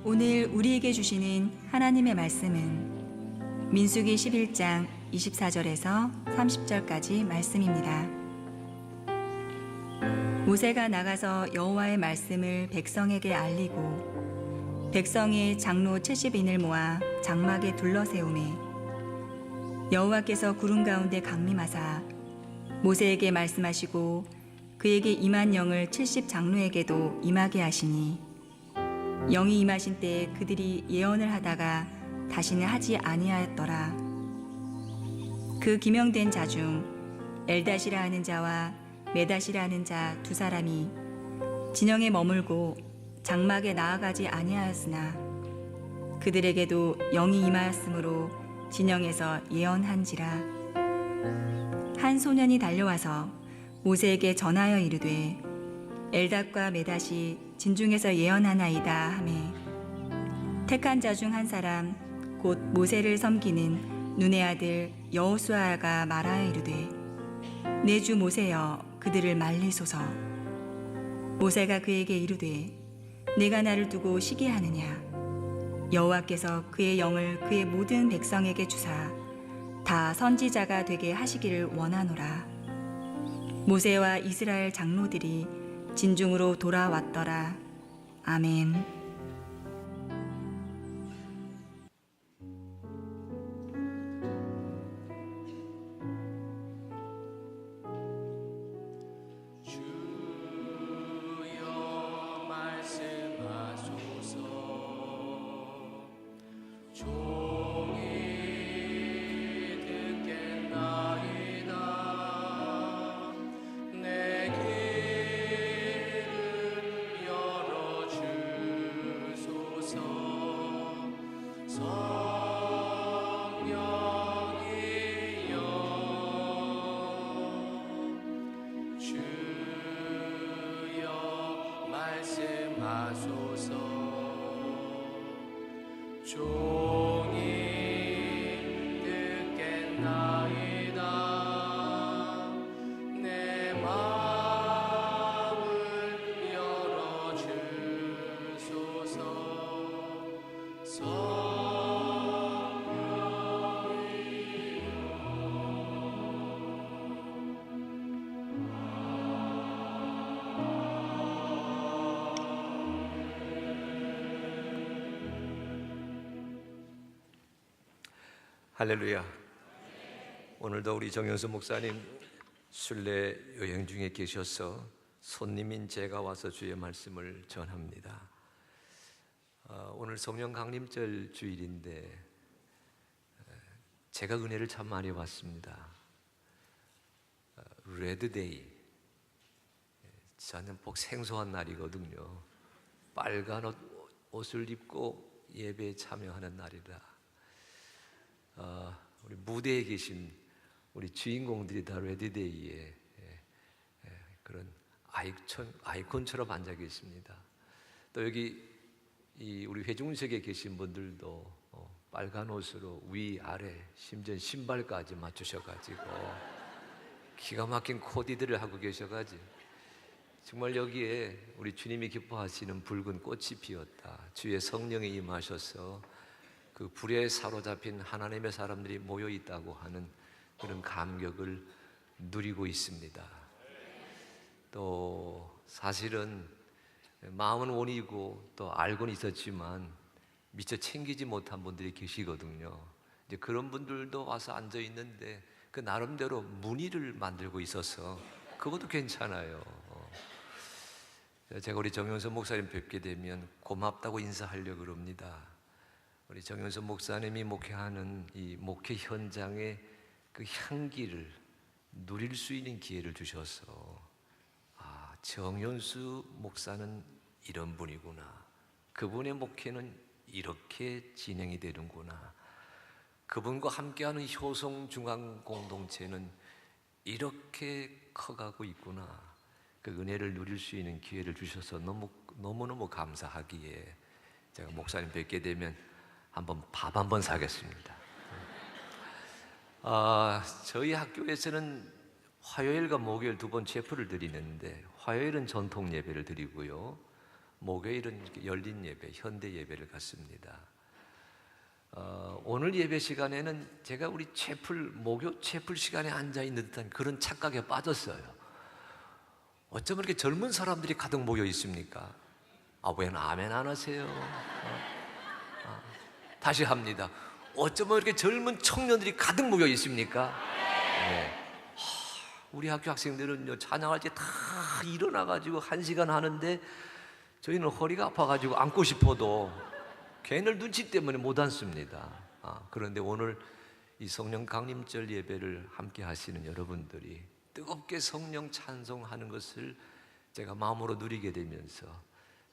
오늘 우리에게 주시는 하나님의 말씀은 민수기 11장 24절에서 30절까지 말씀입니다. 모세가 나가서 여호와의 말씀을 백성에게 알리고 백성이 장로 70인을 모아 장막에 둘러세우매 여호와께서 구름 가운데 강림하사 모세에게 말씀하시고 그에게 임한 영을 70장로에게도 임하게 하시니 영이 임하신 때에 그들이 예언을 하다가 다시는 하지 아니하였더라. 그 기명된 자 중 엘닷이라 하는 자와 메닷이라 하는 자 두 사람이 진영에 머물고 장막에 나아가지 아니하였으나 그들에게도 영이 임하였으므로 진영에서 예언한지라. 한 소년이 달려와서 모세에게 전하여 이르되 엘닷과 메닷이 진중에서 예언하나이다 하매 택한 자 중 한 사람 곧 모세를 섬기는 눈의 아들 여호수아가 말하여 이르되 내 주 모세여 그들을 말리소서. 모세가 그에게 이르되 내가 나를 두고 시기하느냐. 여호와께서 그의 영을 그의 모든 백성에게 주사 다 선지자가 되게 하시기를 원하노라. 모세와 이스라엘 장로들이 진중으로 돌아왔더라. 아멘. 주여 말씀하소서. 종이 듣겠나이다. 내 귀를 열어주소서. 성령이여 주여 말씀하소서. 종이 듣겠나이다. 내 마음을 열어주소서. 할렐루야. 오늘도 우리 정현수 목사님 순례 여행 중에 계셔서 손님인 제가 와서 주의 말씀을 전합니다. 오늘 성령 강림절 주일인데 제가 은혜를 참 많이 받습니다. 레드데이, 저는 복 생소한 날이거든요. 빨간 옷을 입고 예배에 참여하는 날이다. 우리 무대에 계신 우리 주인공들이 다 레드데이에 그런 아이콘처럼 앉아 계십니다. 또 여기 우리 회중석에 계신 분들도 빨간 옷으로 위아래 심지어 신발까지 맞추셔가지고 기가 막힌 코디들을 하고 계셔가지고 정말 여기에 우리 주님이 기뻐하시는 붉은 꽃이 피었다. 주의 성령이 임하셔서 그 불에 사로잡힌 하나님의 사람들이 모여 있다고 하는 그런 감격을 누리고 있습니다. 또 사실은 마음은 원이고 또 알고는 있었지만 미처 챙기지 못한 분들이 계시거든요. 이제 그런 분들도 와서 앉아 있는데 그 나름대로 무늬를 만들고 있어서 그것도 괜찮아요. 제가 우리 정현선 목사님 뵙게 되면 고맙다고 인사하려고 그럽니다. 우리 정현선 목사님이 목회하는 이 목회 현장의 그 향기를 누릴 수 있는 기회를 주셔서 정현수 목사는 이런 분이구나. 그분의 목회는 이렇게 진행이 되는구나. 그분과 함께하는 효성중앙공동체는 이렇게 커가고 있구나. 그 은혜를 누릴 수 있는 기회를 주셔서 너무너무 감사하기에 제가 목사님 뵙게 되면 밥 한번 사겠습니다. 저희 학교에서는 화요일과 목요일 두 번 체프를 드리는데 화요일은 전통 예배를 드리고요, 목요일은 이렇게 열린 예배, 현대 예배를 갖습니다. 오늘 예배 시간에는 제가 우리 목요 채플 시간에 앉아 있는 듯한 그런 착각에 빠졌어요. 어쩌면 이렇게 젊은 사람들이 가득 모여 있습니까? 왜 아멘 안 하세요? 다시 합니다. 어쩌면 이렇게 젊은 청년들이 가득 모여 있습니까? 네. 우리 학교 학생들은요, 찬양할 때 다 일어나가지고 1시간 하는데 저희는 허리가 아파가지고 앉고 싶어도 걔네들 눈치 때문에 못 앉습니다. 그런데 오늘 이 성령 강림절 예배를 함께 하시는 여러분들이 뜨겁게 성령 찬송하는 것을 제가 마음으로 누리게 되면서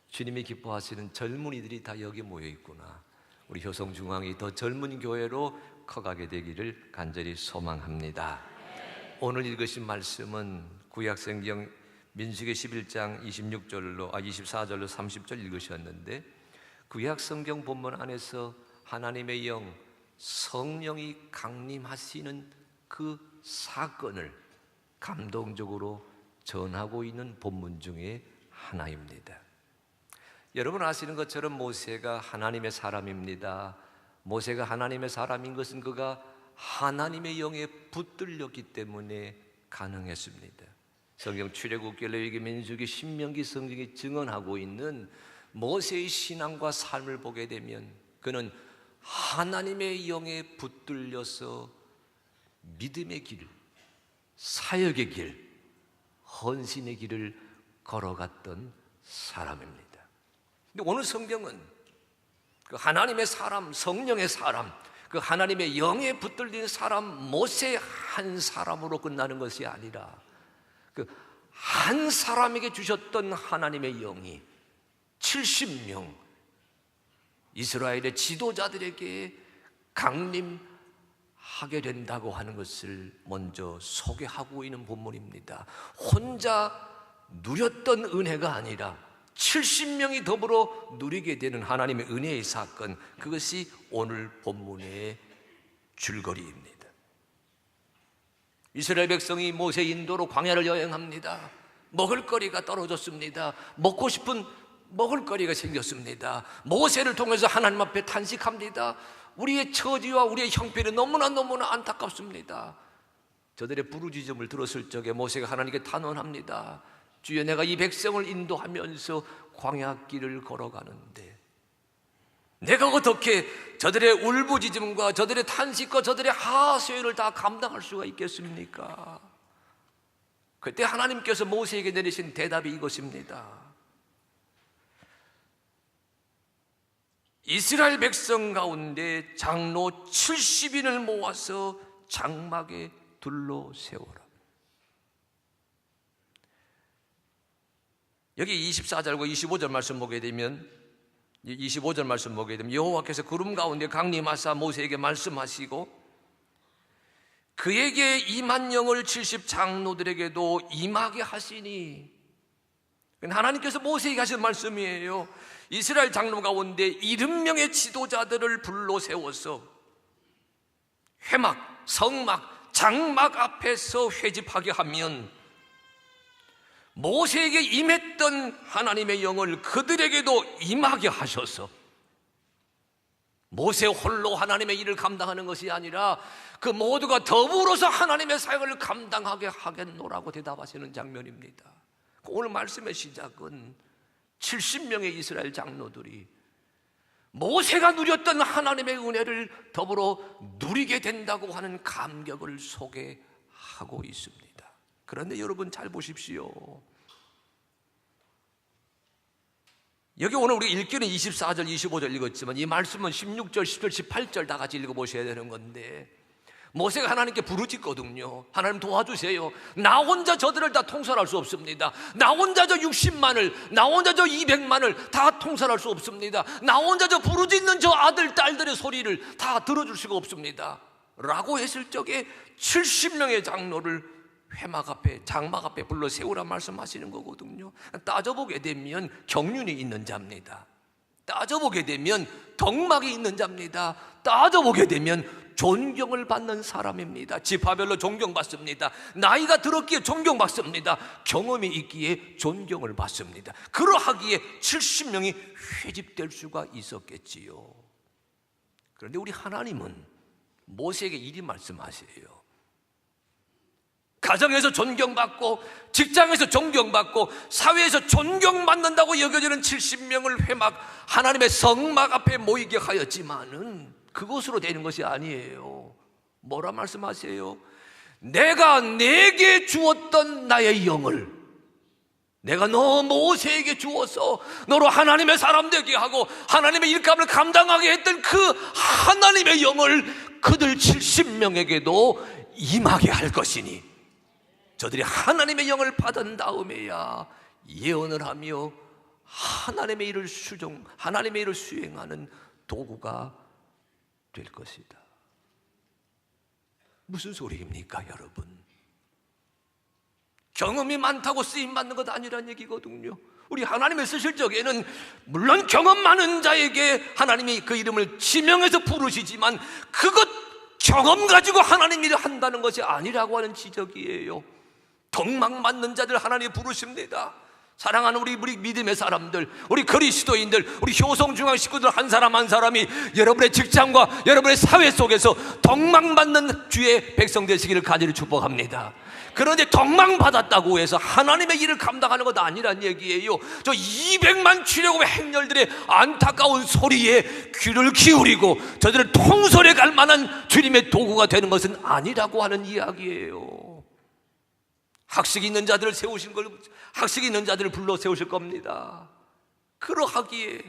주님이 기뻐하시는 젊은이들이 다 여기 모여 있구나, 우리 효성중앙이 더 젊은 교회로 커가게 되기를 간절히 소망합니다. 오늘 읽으신 말씀은 구약성경 민수기 11장 24절로 30절 읽으셨는데, 구약성경 본문 안에서 하나님의 영, 성령이 강림하시는 그 사건을 감동적으로 전하고 있는 본문 중에 하나입니다. 여러분 아시는 것처럼 모세가 하나님의 사람입니다. 모세가 하나님의 사람인 것은 그가 하나님의 영에 붙들렸기 때문에 가능했습니다. 성경 출애굽기, 레위기, 민수기, 신명기 성경이 증언하고 있는 모세의 신앙과 삶을 보게 되면 그는 하나님의 영에 붙들려서 믿음의 길, 사역의 길, 헌신의 길을 걸어갔던 사람입니다. 근데 오늘 성경은 그 하나님의 사람, 성령의 사람, 그 하나님의 영에 붙들린 사람 모세 한 사람으로 끝나는 것이 아니라 그 한 사람에게 주셨던 하나님의 영이 70명 이스라엘의 지도자들에게 강림하게 된다고 하는 것을 먼저 소개하고 있는 본문입니다. 혼자 누렸던 은혜가 아니라 70명이 더불어 누리게 되는 하나님의 은혜의 사건, 그것이 오늘 본문의 줄거리입니다. 이스라엘 백성이 모세 인도로 광야를 여행합니다. 먹을거리가 떨어졌습니다. 먹고 싶은 먹을거리가 생겼습니다. 모세를 통해서 하나님 앞에 탄식합니다. 우리의 처지와 우리의 형편이 너무나 안타깝습니다. 저들의 부르짖음을 들었을 적에 모세가 하나님께 탄원합니다. 주여, 내가 이 백성을 인도하면서 광야길을 걸어가는데 내가 어떻게 저들의 울부짖음과 저들의 탄식과 저들의 하소연을 다 감당할 수가 있겠습니까? 그때 하나님께서 모세에게 내리신 대답이 이것입니다. 이스라엘 백성 가운데 장로 70인을 모아서 장막에 둘러 세워라. 여기 24절과 25절 말씀 보게 되면, 25절 말씀 보게 되면 여호와께서 구름 가운데 강림하사 모세에게 말씀하시고 그에게 임한 영을 70 장로들에게도 임하게 하시니, 하나님께서 모세에게 하신 말씀이에요. 이스라엘 장로 가운데 70명의 지도자들을 불러 세워서 회막, 성막, 장막 앞에서 회집하게 하면 모세에게 임했던 하나님의 영을 그들에게도 임하게 하셔서 모세 홀로 하나님의 일을 감당하는 것이 아니라 그 모두가 더불어서 하나님의 사역을 감당하게 하겠노라고 대답하시는 장면입니다. 오늘 말씀의 시작은 70명의 이스라엘 장로들이 모세가 누렸던 하나님의 은혜를 더불어 누리게 된다고 하는 감격을 소개하고 있습니다. 그런데 여러분 잘 보십시오. 여기 오늘 우리 읽기는 24절, 25절 읽었지만 이 말씀은 16절, 10절, 18절 다 같이 읽어보셔야 되는 건데, 모세가 하나님께 부르짖거든요. 하나님 도와주세요. 나 혼자 저들을 다 통솔할 수 없습니다. 나 혼자 저 60만을, 나 혼자 저 200만을 다 통솔할 수 없습니다. 나 혼자 저 부르짖는 저 아들, 딸들의 소리를 다 들어줄 수가 없습니다 라고 했을 적에 70명의 장로를 회막 앞에, 장막 앞에 불러 세우라 말씀하시는 거거든요. 따져보게 되면 경륜이 있는 자입니다. 따져보게 되면 덕망이 있는 자입니다. 따져보게 되면 존경을 받는 사람입니다. 지파별로 존경받습니다. 나이가 들었기에 존경받습니다. 경험이 있기에 존경을 받습니다. 그러하기에 70명이 회집될 수가 있었겠지요. 그런데 우리 하나님은 모세에게 이리 말씀하세요. 가정에서 존경받고 직장에서 존경받고 사회에서 존경받는다고 여겨지는 70명을 회막 하나님의 성막 앞에 모이게 하였지만은 그것으로 되는 것이 아니에요. 뭐라 말씀하세요? 내가 내게 주었던 나의 영을 내가 너 모세에게 주어서 너로 하나님의 사람 되게 하고 하나님의 일감을 감당하게 했던 그 하나님의 영을 그들 70명에게도 임하게 할 것이니 저들이 하나님의 영을 받은 다음에야 예언을 하며 하나님의 일을 수행하는 도구가 될 것이다. 무슨 소리입니까, 여러분? 경험이 많다고 쓰임 받는 것 아니란 얘기거든요. 우리 하나님을 쓰실 적에는 물론 경험 많은 자에게 하나님이 그 이름을 지명해서 부르시지만 그것 경험 가지고 하나님 일을 한다는 것이 아니라고 하는 지적이에요. 덕망 맞는 자들 하나님이 부르십니다. 사랑하는 우리 믿음의 사람들, 우리 그리스도인들, 우리 효성중앙 식구들 한 사람 한 사람이 여러분의 직장과 여러분의 사회 속에서 덕망 받는 주의 백성 되시기를 간절히 축복합니다. 그런데 덕망 받았다고 해서 하나님의 일을 감당하는 것 아니란 얘기예요. 저 200만 출애굽의 행렬들의 안타까운 소리에 귀를 기울이고 저들을 통솔해 갈 만한 주님의 도구가 되는 것은 아니라고 하는 이야기예요. 학식 있는 자들을 학식 있는 자들을 불러 세우실 겁니다. 그러하기에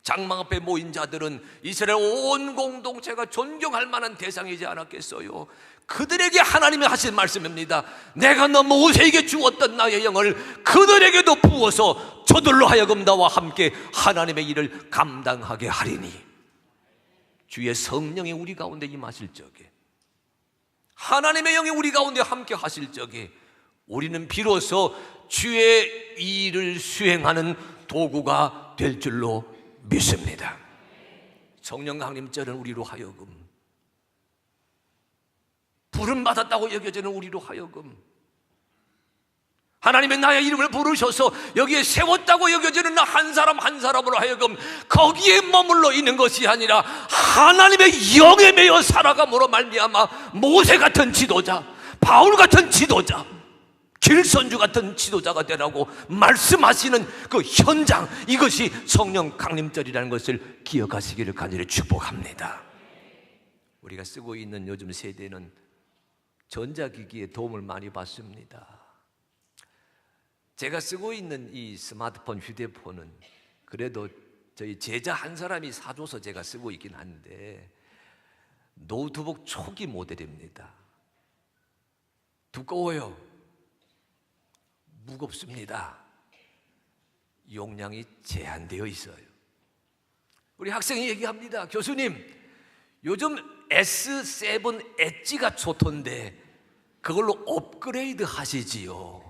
장막 앞에 모인 자들은 이스라엘 온 공동체가 존경할 만한 대상이지 않았겠어요. 그들에게 하나님이 하신 말씀입니다. 내가 너 모세에게 주었던 나의 영을 그들에게도 부어서 저들로 하여금 나와 함께 하나님의 일을 감당하게 하리니 주의 성령이 우리 가운데 임하실 적에 하나님의 영이 우리 가운데 함께 하실 적에 우리는 비로소 주의 일을 수행하는 도구가 될 줄로 믿습니다. 성령 강림절은 우리로 하여금 부름받았다고 여겨지는 우리로 하여금 하나님의 나의 이름을 부르셔서 여기에 세웠다고 여겨지는 나 한 사람 한 사람으로 하여금 거기에 머물러 있는 것이 아니라 하나님의 영에 매여 살아감으로 말미암아 모세 같은 지도자, 바울 같은 지도자, 길선주 같은 지도자가 되라고 말씀하시는 그 현장, 이것이 성령 강림절이라는 것을 기억하시기를 간절히 축복합니다. 우리가 쓰고 있는 요즘 세대는 전자기기의 도움을 많이 받습니다. 제가 쓰고 있는 이 스마트폰, 휴대폰은 그래도 저희 제자 한 사람이 사줘서 제가 쓰고 있긴 한데 노트북 초기 모델입니다. 두꺼워요. 무겁습니다. 용량이 제한되어 있어요. 우리 학생이 얘기합니다. 교수님, 요즘 S7 엣지가 좋던데 그걸로 업그레이드 하시지요.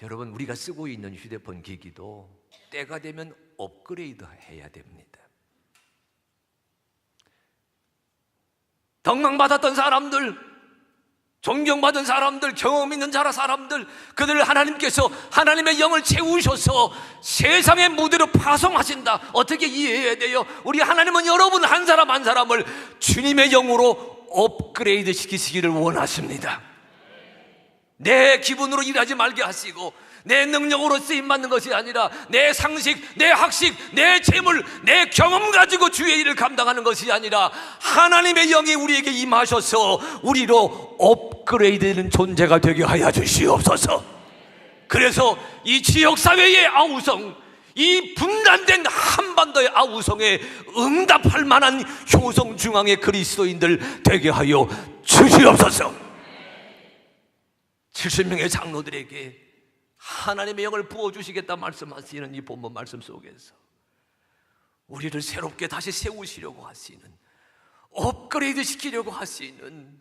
여러분, 우리가 쓰고 있는 휴대폰 기기도 때가 되면 업그레이드 해야 됩니다. 덕망받았던 사람들, 존경받은 사람들, 경험 있는 사람들, 그들을 하나님께서 하나님의 영을 채우셔서 세상의 무대로 파송하신다. 어떻게 이해해야 돼요? 우리 하나님은 여러분 한 사람 한 사람을 주님의 영으로 업그레이드 시키시기를 원하십니다. 내 기분으로 일하지 말게 하시고 내 능력으로 쓰임받는 것이 아니라 내 상식, 내 학식, 내 재물, 내 경험 가지고 주의 일을 감당하는 것이 아니라 하나님의 영이 우리에게 임하셔서 우리로 업그레이드되는 존재가 되게 하여 주시옵소서. 그래서 이 지역사회의 아우성, 이 분단된 한반도의 아우성에 응답할 만한 효성중앙의 그리스도인들 되게 하여 주시옵소서. 70명의 장로들에게 하나님의 영을 부어주시겠다 말씀하시는 이 본문 말씀 속에서 우리를 새롭게 다시 세우시려고 하시는, 업그레이드 시키려고 하시는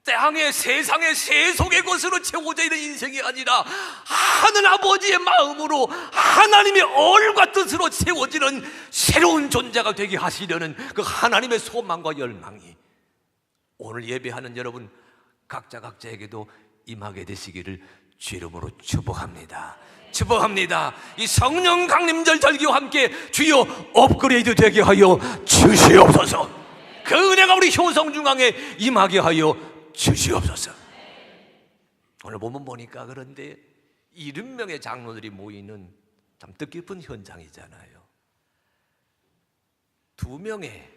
땅의 세상의 세속의 것으로 채워져 있는 인생이 아니라 하늘 아버지의 마음으로 하나님의 얼과 뜻으로 채워지는 새로운 존재가 되게 하시려는 그 하나님의 소망과 열망이 오늘 예배하는 여러분 각자에게도 임하게 되시기를 주 이름으로 축복합니다. 축복합니다. 이 성령 강림절 절기와 함께 주여 업그레이드 되게 하여 주시옵소서. 그 은혜가 우리 효성 중앙에 임하게 하여 주시옵소서. 오늘 본문 보니까 그런데 70명의 장로들이 모이는 참 뜻깊은 현장이잖아요. 2명의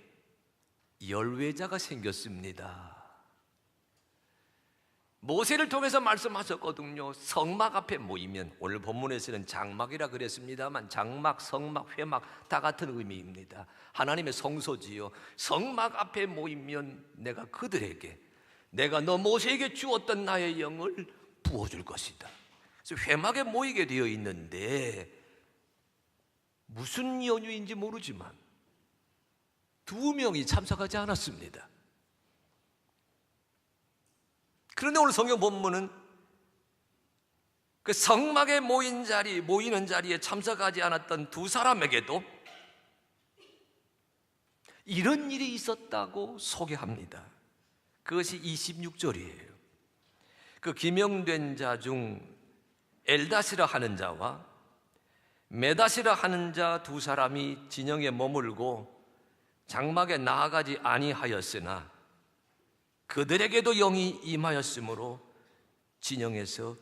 열외자가 생겼습니다. 모세를 통해서 말씀하셨거든요. 성막 앞에 모이면, 오늘 본문에서는 장막이라 그랬습니다만 장막, 성막, 회막 다 같은 의미입니다. 하나님의 성소지요. 성막 앞에 모이면 내가 그들에게, 내가 너 모세에게 주었던 나의 영을 부어줄 것이다. 그래서 회막에 모이게 되어 있는데 무슨 연유인지 모르지만 2명이 참석하지 않았습니다. 그런데 오늘 성경 본문은 그 성막에 모이는 자리에 참석하지 않았던 2사람에게도 이런 일이 있었다고 소개합니다. 그것이 26절이에요. 그 기명된 자 중 엘다시라 하는 자와 메다시라 하는 자 2사람이 진영에 머물고 장막에 나아가지 아니하였으나 그들에게도 영이 임하였으므로 진영에서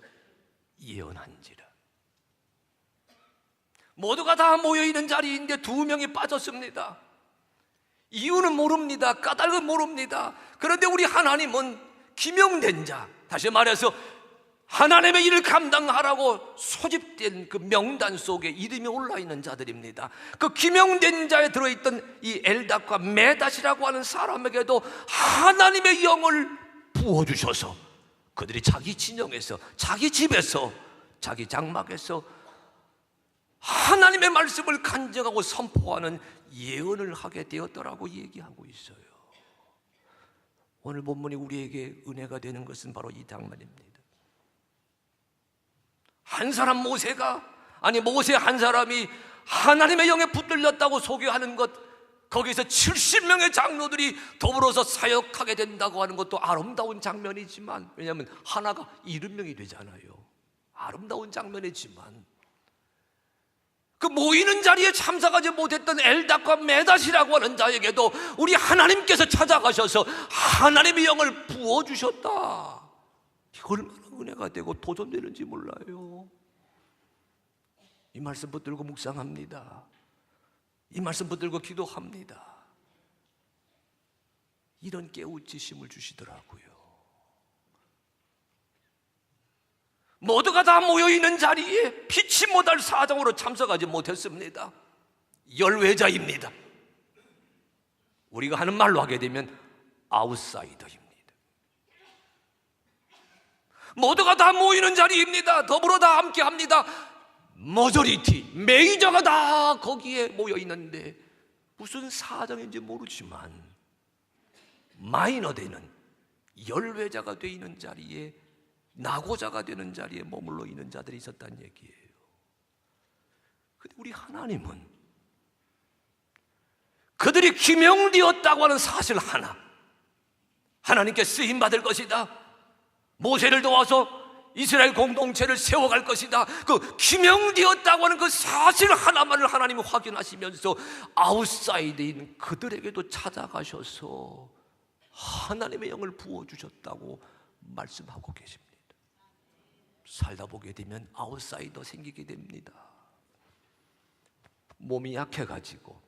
예언한지라. 모두가 다 모여있는 자리인데 2명이 빠졌습니다. 이유는 모릅니다. 까닭은 모릅니다. 그런데 우리 하나님은 기명된 자, 다시 말해서 하나님의 일을 감당하라고 소집된 그 명단 속에 이름이 올라있는 자들입니다. 그 기명된 자에 들어있던 이 엘닷과 메닷이라고 하는 사람에게도 하나님의 영을 부어주셔서 그들이 자기 진영에서, 자기 집에서, 자기 장막에서 하나님의 말씀을 간증하고 선포하는 예언을 하게 되었더라고 얘기하고 있어요. 오늘 본문이 우리에게 은혜가 되는 것은 바로 이 장면입니다. 한 사람 모세 한 사람이 하나님의 영에 붙들렸다고 소개하는 것, 거기서 70명의 장로들이 더불어서 사역하게 된다고 하는 것도 아름다운 장면이지만, 왜냐하면 하나가 70명이 되잖아요. 아름다운 장면이지만 그 모이는 자리에 참석하지 못했던 엘닷과 메닷이라고 하는 자에게도 우리 하나님께서 찾아가셔서 하나님의 영을 부어주셨다. 이거 얼마나 은혜가 되고 도전되는지 몰라요. 이 말씀 붙들고 묵상합니다. 이 말씀 붙들고 기도합니다. 이런 깨우치심을 주시더라고요. 모두가 다 모여있는 자리에 피치 못할 사정으로 참석하지 못했습니다. 열외자입니다. 우리가 하는 말로 하게 되면 아웃사이더입니다. 모두가 다 모이는 자리입니다. 더불어 다 함께합니다. 머저리티, 메이저가 다 거기에 모여있는데 무슨 사정인지 모르지만 마이너 되는 열외자가 되어 있는 자리에, 낙오자가 되는 자리에 머물러 있는 자들이 있었다는 얘기예요. 근데 우리 하나님은 그들이 기명되었다고 하는 사실 하나, 하나님께 쓰임받을 것이다, 모세를 도와서 이스라엘 공동체를 세워갈 것이다, 그 기명되었다고 하는 그 사실 하나만을 하나님이 확인하시면서 아웃사이드인 그들에게도 찾아가셔서 하나님의 영을 부어주셨다고 말씀하고 계십니다. 살다 보게 되면 아웃사이더 생기게 됩니다. 몸이 약해가지고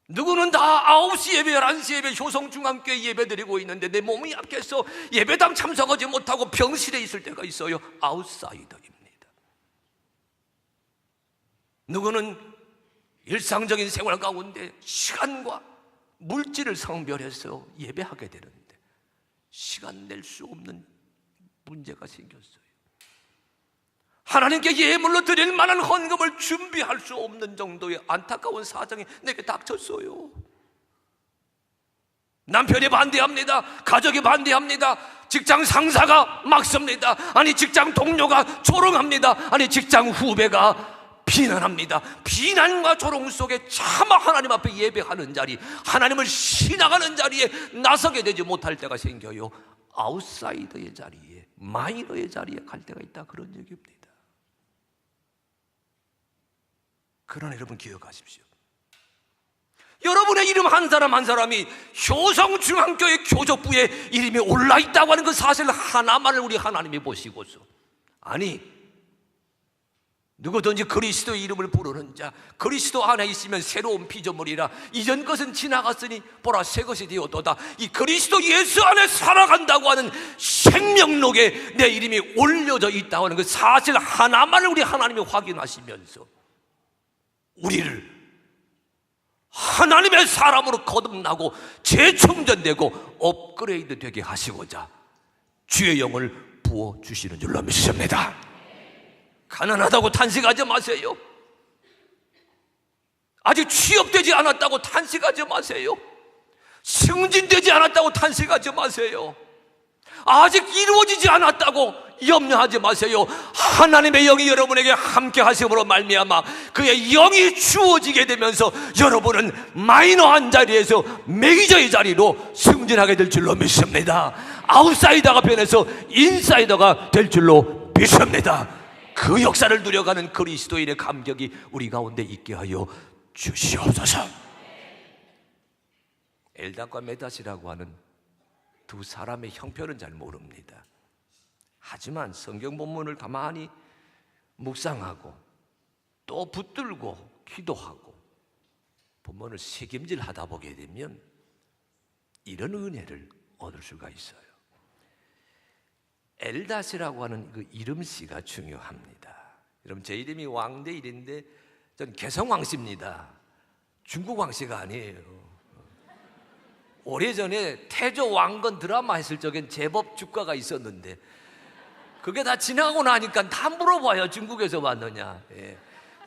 누구는 다 9시 예배, 11시 예배, 효성중앙교회 예배 드리고 있는데 내 몸이 약해서 예배당 참석하지 못하고 병실에 있을 때가 있어요. 아웃사이더입니다. 누구는 일상적인 생활 가운데 시간과 물질을 성별해서 예배하게 되는데 시간 낼 수 없는 문제가 생겼어요. 하나님께 예물로 드릴 만한 헌금을 준비할 수 없는 정도의 안타까운 사정이 내게 닥쳤어요. 남편이 반대합니다. 가족이 반대합니다. 직장 상사가 막습니다. 아니 직장 동료가 조롱합니다. 아니 직장 후배가 비난합니다. 비난과 조롱 속에 차마 하나님 앞에 예배하는 자리, 하나님을 신앙하는 자리에 나서게 되지 못할 때가 생겨요. 아웃사이더의 자리에, 마이너의 자리에 갈 때가 있다, 그런 얘기입니다. 그러나 여러분 기억하십시오. 여러분의 이름 한 사람 한 사람이 효성중앙교회 교족부에 이름이 올라있다고 하는 그 사실 하나만을 우리 하나님이 보시고서, 아니 누구든지 그리스도의 이름을 부르는 자, 그리스도 안에 있으면 새로운 피조물이라, 이전 것은 지나갔으니 보라 새 것이 되었도다. 이 그리스도 예수 안에 살아간다고 하는 생명록에 내 이름이 올려져 있다고 하는 그 사실 하나만을 우리 하나님이 확인하시면서 우리를 하나님의 사람으로 거듭나고 재충전되고 업그레이드 되게 하시고자 주의 영을 부어주시는 줄로 믿습니다. 가난하다고 탄식하지 마세요. 아직 취업되지 않았다고 탄식하지 마세요. 승진되지 않았다고 탄식하지 마세요. 아직 이루어지지 않았다고 염려하지 마세요. 하나님의 영이 여러분에게 함께 하심으로 말미암아 그의 영이 주어지게 되면서 여러분은 마이너한 자리에서 메이저의 자리로 승진하게 될 줄로 믿습니다. 아웃사이더가 변해서 인사이더가 될 줄로 믿습니다. 그 역사를 누려가는 그리스도인의 감격이 우리 가운데 있게 하여 주시옵소서. 엘닷과 메닷이라고 하는 두 사람의 형편은 잘 모릅니다. 하지만 성경 본문을 가만히 묵상하고 또 붙들고 기도하고 본문을 새김질하다 보게 되면 이런 은혜를 얻을 수가 있어요. 엘닷이라고 하는 그 이름씨가 중요합니다. 여러분 제 이름이 왕대일인데 전 개성왕씨입니다. 중국 왕씨가 아니에요. 오래전에 태조 왕건 드라마 했을 적엔 제법 주가가 있었는데 그게 다 지나고 나니까 다 물어봐요. 중국에서 왔느냐. 예.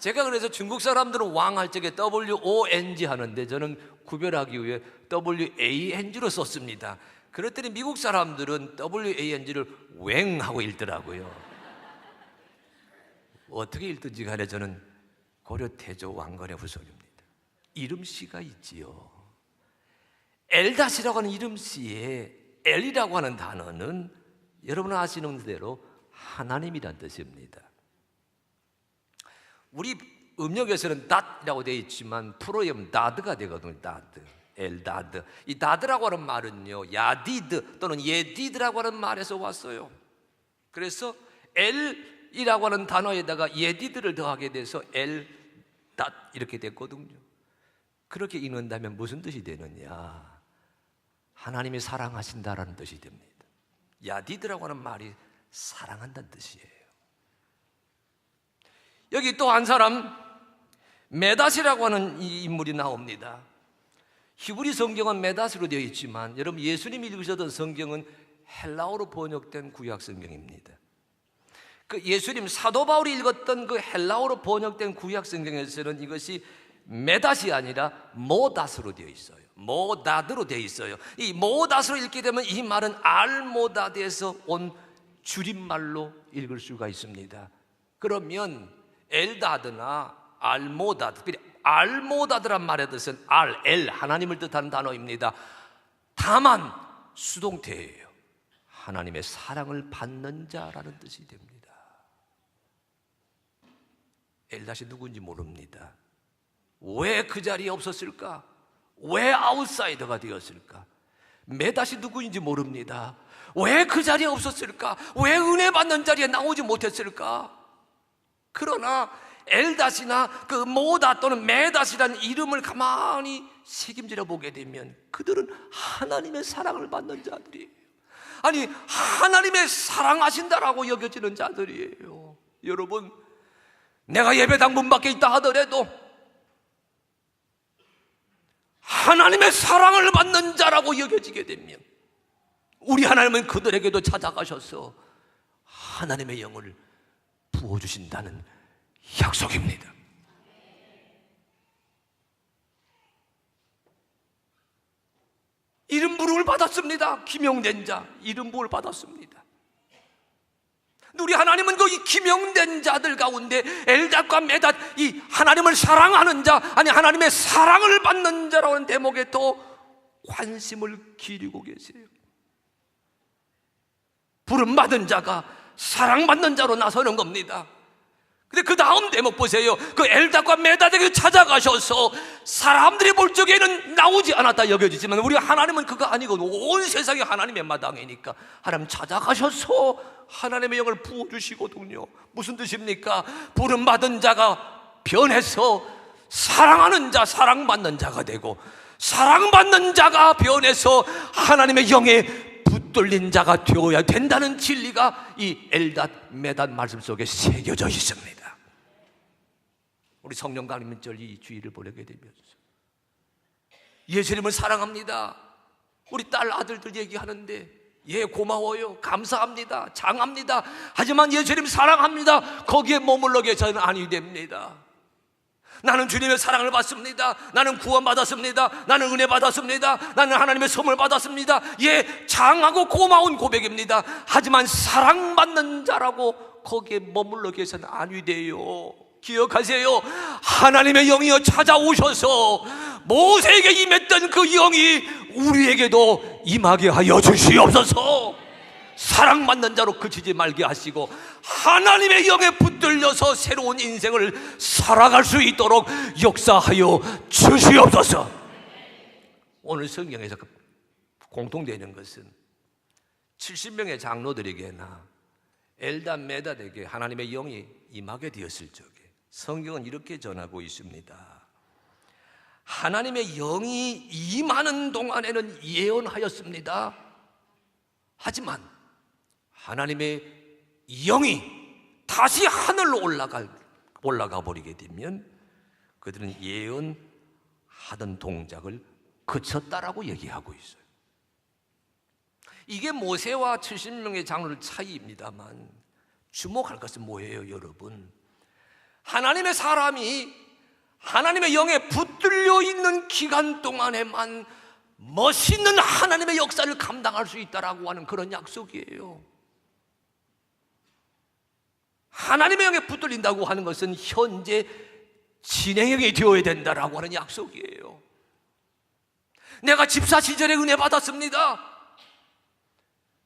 제가 그래서 중국 사람들은 왕 할 적에 WONG 하는데 저는 구별하기 위해 WANG로 썼습니다. 그랬더니 미국 사람들은 WANG를 웽 하고 읽더라고요. 어떻게 읽든지 간에 저는 고려 태조 왕건의 후손입니다. 이름씨가 있지요. 엘닷이라고 하는 이름씨에 엘이라고 하는 단어는 여러분 아시는 대로 하나님이란 뜻입니다. 우리 음력에서는 닷이라고 되어 있지만 프로에 보면 다드가 되거든요. 다드, 엘다드. 이 다드라고 하는 말은요, 야디드 또는 예디드라고 하는 말에서 왔어요. 그래서 엘이라고 하는 단어에다가 예디드를 더하게 돼서 엘닷 이렇게 됐거든요. 그렇게 읽는다면 무슨 뜻이 되느냐? 하나님이 사랑하신다라는 뜻이 됩니다. 야디드라고 하는 말이 사랑한다는 뜻이에요. 여기 또 한 사람 메닷이라고 하는 이 인물이 나옵니다. 히브리 성경은 메닷으로 되어 있지만 여러분 예수님이 읽으셨던 성경은 헬라어로 번역된 구약 성경입니다. 그 예수님 사도 바울이 읽었던 그 헬라어로 번역된 구약 성경에서는 이것이 메닷이 아니라 모닷으로 되어 있어요. 모다드로 되어 있어요. 이 모닷으로 읽게 되면 이 말은 알모다드에서 온 줄임말로 읽을 수가 있습니다. 그러면 엘다드나 알모다드, 특별히 알모다드란 말의 뜻은 엘, 하나님을 뜻하는 단어입니다. 다만 수동태예요. 하나님의 사랑을 받는 자라는 뜻이 됩니다. 엘닷이 누군지 모릅니다. 왜 그 자리에 없었을까? 왜 아웃사이더가 되었을까? 메닷이 누구인지 모릅니다. 왜 그 자리에 없었을까? 왜 은혜 받는 자리에 나오지 못했을까? 그러나 엘닷이나 그 모닷 또는 메닷이라는 이름을 가만히 새김질해 보게 되면 그들은 하나님의 사랑을 받는 자들이에요. 아니 하나님의 사랑하신다라고 여겨지는 자들이에요. 여러분 내가 예배당 문 밖에 있다 하더라도 하나님의 사랑을 받는 자라고 여겨지게 되면 우리 하나님은 그들에게도 찾아가셔서 하나님의 영을 부어주신다는 약속입니다. 이름 명령을 받았습니다. 기명된 자, 이름 부을 받았습니다. 우리 하나님은 그 기명된 자들 가운데 엘닷과 메닷, 이 하나님을 사랑하는 자, 아니 하나님의 사랑을 받는 자라는 대목에 더 관심을 기리고 계세요. 부름받은 자가 사랑받는 자로 나서는 겁니다. 근데 그 다음 대목 보세요. 그 엘닷과 메닷에게 찾아가셔서 사람들이 볼 적에는 나오지 않았다 여겨지지만 우리 하나님은 그거 아니고 온 세상이 하나님의 마당이니까 하나님 찾아가셔서 하나님의 영을 부어주시거든요. 무슨 뜻입니까? 부름받은 자가 변해서 사랑하는 자, 사랑받는 자가 되고, 사랑받는 자가 변해서 하나님의 영에 붙들린 자가 되어야 된다는 진리가 이 엘닷 메닷 말씀 속에 새겨져 있습니다. 우리 성령 강림절 이 주일을 보내게 되면서 예수님을 사랑합니다. 우리 딸 아들들 얘기하는데 예 고마워요, 감사합니다, 장합니다. 하지만 예수님 사랑합니다. 거기에 머물러 계셔서는 아니 됩니다. 나는 주님의 사랑을 받습니다. 나는 구원받았습니다. 나는 은혜 받았습니다. 나는 하나님의 선물 받았습니다. 예, 장하고 고마운 고백입니다. 하지만 사랑받는 자라고 거기에 머물러 계셔서는 아니 돼요. 기억하세요. 하나님의 영이여 찾아오셔서 모세에게 임했던 그 영이 우리에게도 임하게 하여 주시옵소서. 사랑받는 자로 그치지 말게 하시고 하나님의 영에 붙들려서 새로운 인생을 살아갈 수 있도록 역사하여 주시옵소서. 오늘 성경에서 공통되는 것은 70명의 장로들에게나 엘닷 메닷에게 하나님의 영이 임하게 되었을 적에 성경은 이렇게 전하고 있습니다. 하나님의 영이 임하는 동안에는 예언하였습니다. 하지만 하나님의 영이 다시 하늘로 올라가 버리게 되면 그들은 예언하던 동작을 그쳤다라고 얘기하고 있어요. 이게 모세와 70명의 장로의 차이입니다만 주목할 것은 뭐예요, 여러분? 하나님의 사람이 하나님의 영에 붙들려 있는 기간 동안에만 멋있는 하나님의 역사를 감당할 수 있다라고 하는 그런 약속이에요. 하나님의 영에 붙들린다고 하는 것은 현재 진행형이 되어야 된다라고 하는 약속이에요. 내가 집사 시절에 은혜 받았습니다.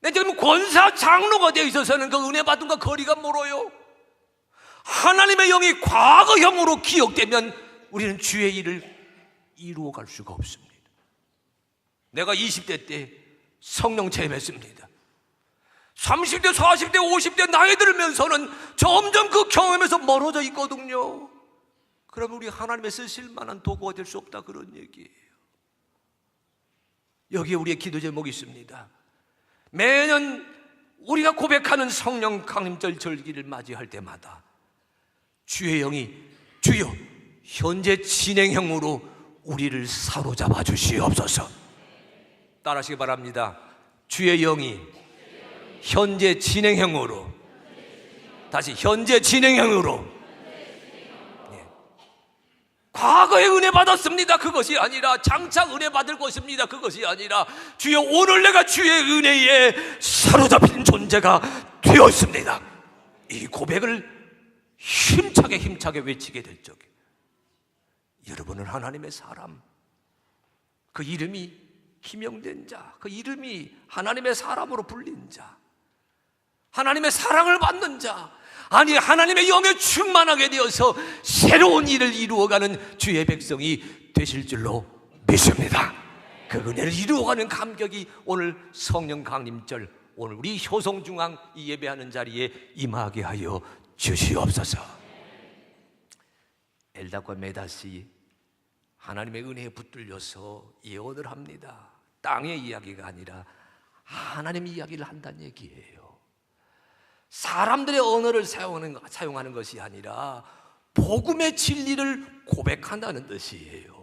내 지금 권사 장로가 되어 있어서는 그 은혜 받은 것 거리가 멀어요. 하나님의 영이 과거형으로 기억되면 우리는 주의 일을 이루어갈 수가 없습니다. 내가 20대 때 성령 체험했습니다. 30대, 40대, 50대 나이 들면서는 점점 그 경험에서 멀어져 있거든요. 그러면 우리 하나님의 쓰실 만한 도구가 될 수 없다 그런 얘기예요. 여기에 우리의 기도 제목이 있습니다. 매년 우리가 고백하는 성령 강림절 절기를 맞이할 때마다 주의 영이 주여 현재 진행형으로 우리를 사로잡아 주시옵소서. 따라하시기 바랍니다. 주의 영이 현재 진행형으로, 다시 현재 진행형으로, 과거에 은혜 받았습니다 그것이 아니라 장차 은혜 받을 것입니다 그것이 아니라 주여 오늘 내가 주의 은혜에 사로잡힌 존재가 되었습니다. 이 고백을 힘차게 외치게 될 적에 여러분은 하나님의 사람, 그 이름이 기명된 자, 그 이름이 하나님의 사람으로 불린 자, 하나님의 사랑을 받는 자, 아니 하나님의 영에 충만하게 되어서 새로운 일을 이루어가는 주의 백성이 되실 줄로 믿습니다. 그 은혜를 이루어가는 감격이 오늘 성령 강림절, 오늘 우리 효성중앙 이 예배하는 자리에 임하게 하여 주시옵소서. 엘닷과 메닷이 하나님의 은혜에 붙들려서 예언을 합니다. 땅의 이야기가 아니라 하나님 이야기를 한다는 얘기예요. 사람들의 언어를 사용하는 것이 아니라 복음의 진리를 고백한다는 뜻이에요.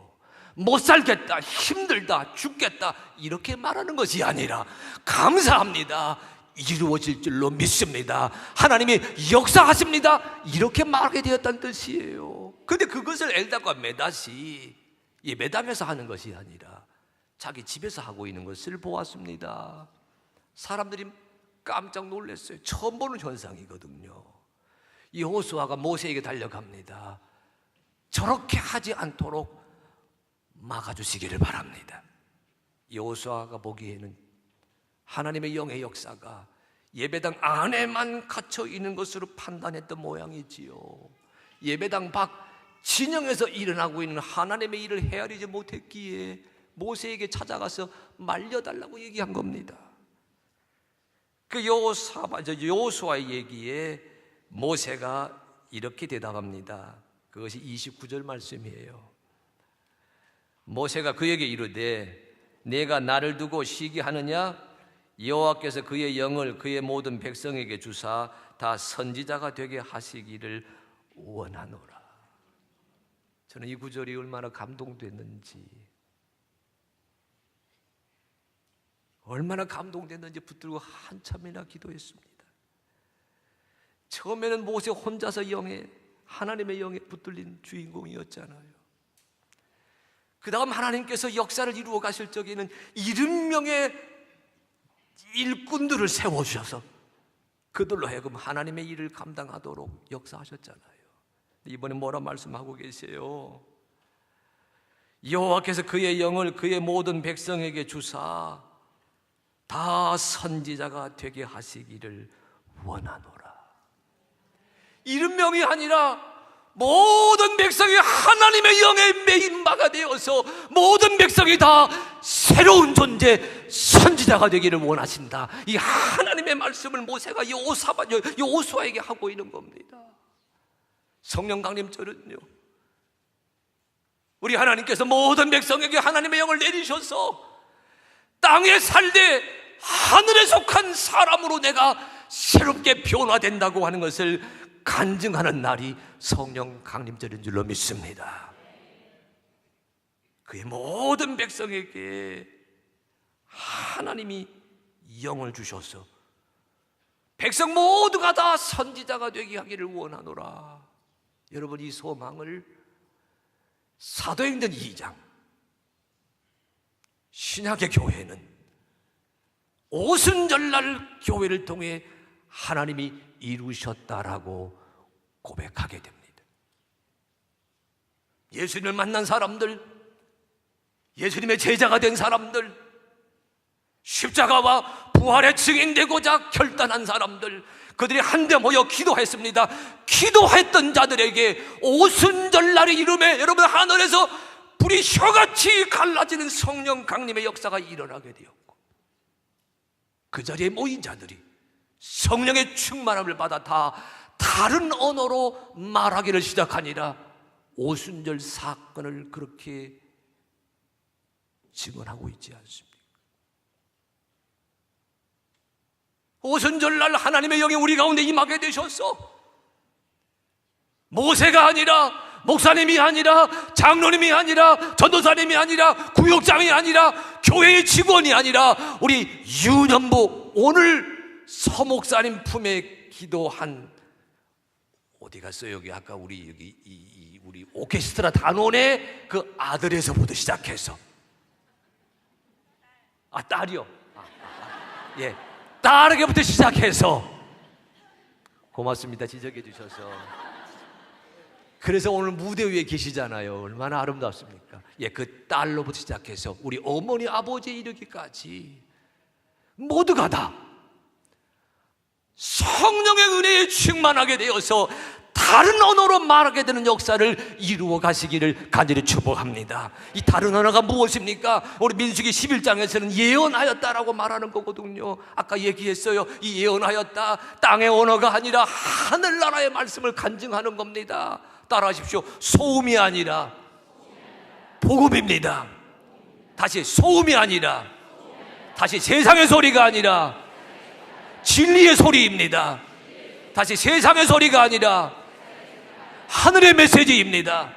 못 살겠다, 힘들다, 죽겠다 이렇게 말하는 것이 아니라 감사합니다, 이루어질 줄로 믿습니다, 하나님이 역사하십니다 이렇게 말하게 되었다는 뜻이에요. 그런데 그것을 엘닷과 메닷이 이 메담에서 하는 것이 아니라 자기 집에서 하고 있는 것을 보았습니다. 사람들이 깜짝 놀랐어요. 처음 보는 현상이거든요. 여호수아가 모세에게 달려갑니다. 저렇게 하지 않도록 막아주시기를 바랍니다. 여호수아가 보기에는 하나님의 영의 역사가 예배당 안에만 갇혀 있는 것으로 판단했던 모양이지요. 예배당 밖 진영에서 일어나고 있는 하나님의 일을 헤아리지 못했기에 모세에게 찾아가서 말려달라고 얘기한 겁니다. 그 여호수아의 얘기에 모세가 이렇게 대답합니다. 그것이 29절 말씀이에요. 모세가 그에게 이르되 내가 나를 두고 쉬게 하느냐? 여호와께서 그의 영을 그의 모든 백성에게 주사 다 선지자가 되게 하시기를 원하노라. 저는 이 구절이 얼마나 감동됐는지 붙들고 한참이나 기도했습니다. 처음에는 모세 혼자서 하나님의 영에 붙들린 주인공이었잖아요. 그 다음 하나님께서 역사를 이루어 가실 적에는 70명의 일꾼들을 세워주셔서 그들로 하여금 하나님의 일을 감당하도록 역사하셨잖아요. 이번에 뭐라 말씀하고 계세요? 여호와께서 그의 영을 그의 모든 백성에게 주사 다 선지자가 되게 하시기를 원하노라. 70명이 아니라 모든 백성이 하나님의 영에 매인바가 되어서 모든 백성이 다 새로운 존재 선지자가 되기를 원하신다. 이 하나님의 말씀을 모세가 여호수아에게 하고 있는 겁니다. 성령 강림절은요, 우리 하나님께서 모든 백성에게 하나님의 영을 내리셔서 땅에 살되 하늘에 속한 사람으로 내가 새롭게 변화된다고 하는 것을 간증하는 날이 성령 강림절인 줄로 믿습니다. 그의 모든 백성에게 하나님이 영을 주셔서 백성 모두가 다 선지자가 되게 하기를 원하노라. 여러분, 이 소망을 사도행전 2장 신약의 교회는 오순절날 교회를 통해 하나님이 이루셨다라고 고백하게 됩니다. 예수님을 만난 사람들, 예수님의 제자가 된 사람들, 십자가와 부활의 증인되고자 결단한 사람들, 그들이 한데 모여 기도했습니다. 기도했던 자들에게 오순절날의 이름에 여러분 하늘에서 불이 혀같이 갈라지는 성령 강림의 역사가 일어나게 되었고, 그 자리에 모인 자들이 성령의 충만함을 받아 다 다른 언어로 말하기를 시작하니라. 오순절 사건을 그렇게 증언하고 있지 않습니까? 오순절날 하나님의 영이 우리 가운데 임하게 되셨어. 모세가 아니라, 목사님이 아니라, 장로님이 아니라, 전도사님이 아니라, 구역장이 아니라, 교회의 직원이 아니라, 우리 유년부 오늘 서목사님 품에 기도한, 어디 갔어요? 여기 아까 우리 여기 우리 오케스트라 단원의 그 아들에서부터 시작해서, 딸이요. 예, 딸에게부터 시작해서, 고맙습니다. 지적해 주셔서. 그래서 오늘 무대 위에 계시잖아요. 얼마나 아름답습니까? 예, 그 딸로부터 시작해서 우리 어머니 아버지에 이르기까지 모두가 다 성령의 은혜에 충만하게 되어서 다른 언어로 말하게 되는 역사를 이루어 가시기를 간절히 축복합니다. 이 다른 언어가 무엇입니까? 우리 민수기 11장에서는 예언하였다라고 말하는 거거든요. 아까 얘기했어요. 이 예언하였다, 땅의 언어가 아니라 하늘나라의 말씀을 간증하는 겁니다. 따라하십시오. 소음이 아니라 복음입니다. 다시, 소음이 아니라, 다시, 세상의 소리가 아니라 진리의 소리입니다. 다시, 세상의 소리가 아니라 하늘의 메시지입니다.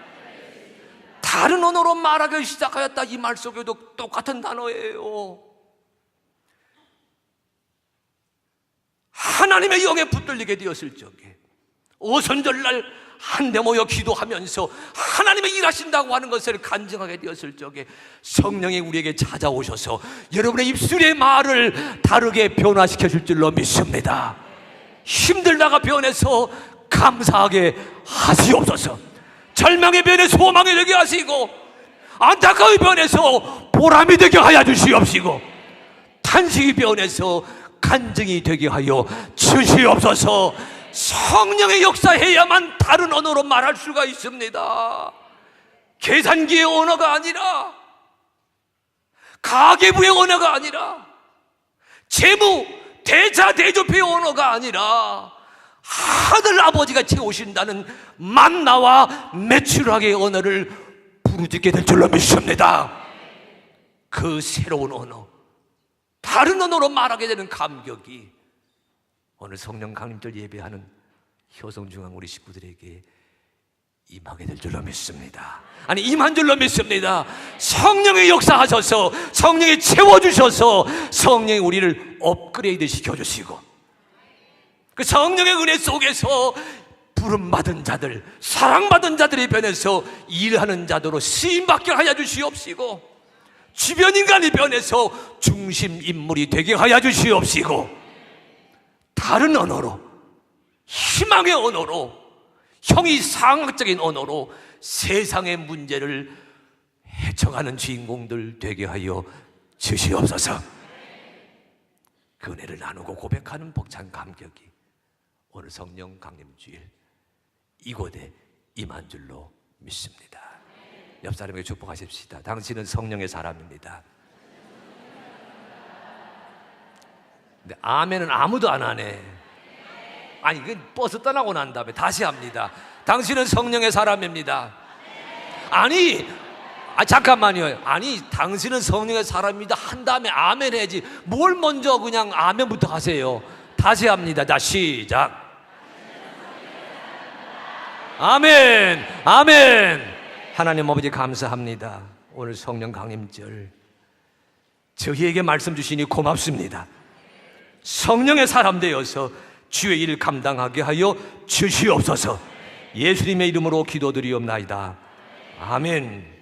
다른 언어로 말하기 시작하였다. 이 말 속에도 똑같은 단어예요. 하나님의 영에 붙들리게 되었을 적에 오순절날 한데 모여 기도하면서 하나님의 일하신다고 하는 것을 간증하게 되었을 적에 성령이 우리에게 찾아오셔서 여러분의 입술의 말을 다르게 변화시켜 줄 줄로 믿습니다. 힘들다가 변해서 감사하게 하시옵소서. 절망의 변에 소망이 되게 하시고, 안타까움의 변에서 보람이 되게 하여 주시옵시고, 탄식이 변해서 간증이 되게 하여 주시옵소서. 성령의 역사해야만 다른 언어로 말할 수가 있습니다. 계산기의 언어가 아니라, 가계부의 언어가 아니라, 재무 대자대조표의 언어가 아니라, 하늘 아버지가 채우신다는 만나와 메추라기의 언어를 부르짖게 될 줄로 믿습니다. 그 새로운 언어, 다른 언어로 말하게 되는 감격이 오늘 성령 강림절 예배하는 효성중앙 우리 식구들에게 임하게 될 줄로 믿습니다. 아니, 임한 줄로 믿습니다. 성령의 역사하셔서, 성령이 채워주셔서 성령이 우리를 업그레이드 시켜주시고, 그 성령의 은혜 속에서 부름받은 자들, 사랑받은 자들이 변해서 일하는 자들로 쓰임받게 하여 주시옵시고, 주변 인간이 변해서 중심 인물이 되게 하여 주시옵시고, 다른 언어로, 희망의 언어로, 형이상학적인 언어로 세상의 문제를 헤쳐가는 주인공들 되게 하여 주시옵소서. 그 은혜를 나누고 고백하는 벅찬 감격이 오늘 성령 강림주일 이곳에 임한 줄로 믿습니다. 옆 사람에게 축복하십시다. 당신은 성령의 사람입니다. 근데 아멘은 아무도 안 하네. 아니, 그 버스 떠나고 난 다음에 다시 합니다. 당신은 성령의 사람입니다. 아니, 잠깐만요. 아니, 당신은 성령의 사람입니다 한 다음에 아멘 해야지. 뭘 먼저 그냥 아멘부터 하세요. 다시 합니다. 자, 시작. 아멘, 아멘. 하나님 아버지 감사합니다. 오늘 성령 강림절 저희에게 말씀 주시니 고맙습니다. 성령의 사람 되어서 주의 일 감당하게 하여 주시옵소서. 예수님의 이름으로 기도드리옵나이다. 아멘.